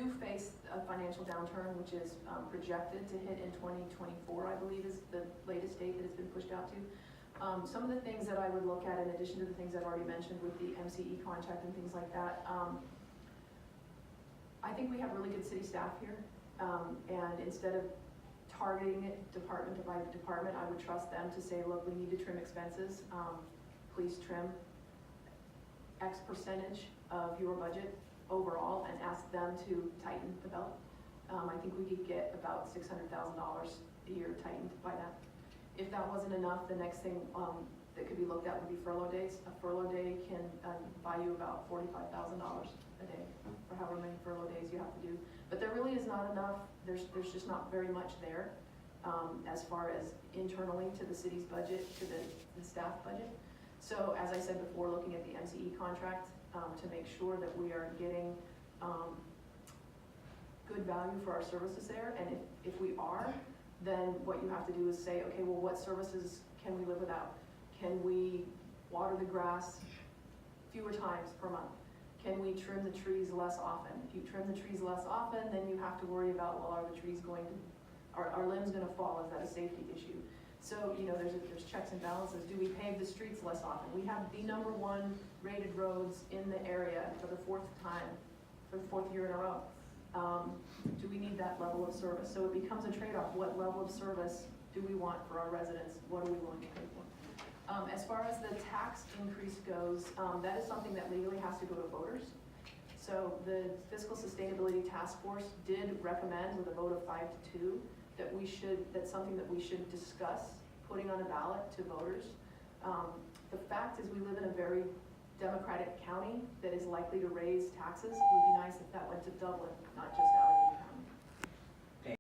do face a financial downturn, which is projected to hit in 2024, I believe is the latest date that it's been pushed out to. Some of the things that I would look at, in addition to the things I've already mentioned with the MCE contract and things like that, I think we have really good city staff here, and instead of targeting it department by department, I would trust them to say, look, we need to trim expenses, please trim X percentage of your budget overall, and ask them to tighten the belt. I think we could get about $600,000 a year tightened by that. If that wasn't enough, the next thing that could be looked at would be furlough days. A furlough day can buy you about $45,000 a day for however many furlough days you have to do. But there really is not enough, there's just not very much there as far as internally to the city's budget, to the staff budget. So as I said before, looking at the MCE contract to make sure that we are getting good value for our services there, and if we are, then what you have to do is say, okay, well, what services can we live without? Can we water the grass fewer times per month? Can we trim the trees less often? If you trim the trees less often, then you have to worry about, well, are the trees going to, are limbs going to fall? Is that a safety issue? So, you know, there's checks and balances. Do we pave the streets less often? We have the #1 rated roads in the area for the fourth year in a row. Do we need that level of service? So it becomes a trade-off. What level of service do we want for our residents? What are we willing to pay for? As far as the tax increase goes, that is something that legally has to go to voters. So the Fiscal Sustainability Task Force did recommend, with a vote of 5-2, that's something that we should discuss putting on a ballot to voters. The fact is, we live in a very Democratic county that is likely to raise taxes. It would be nice if that went to Dublin, not just out of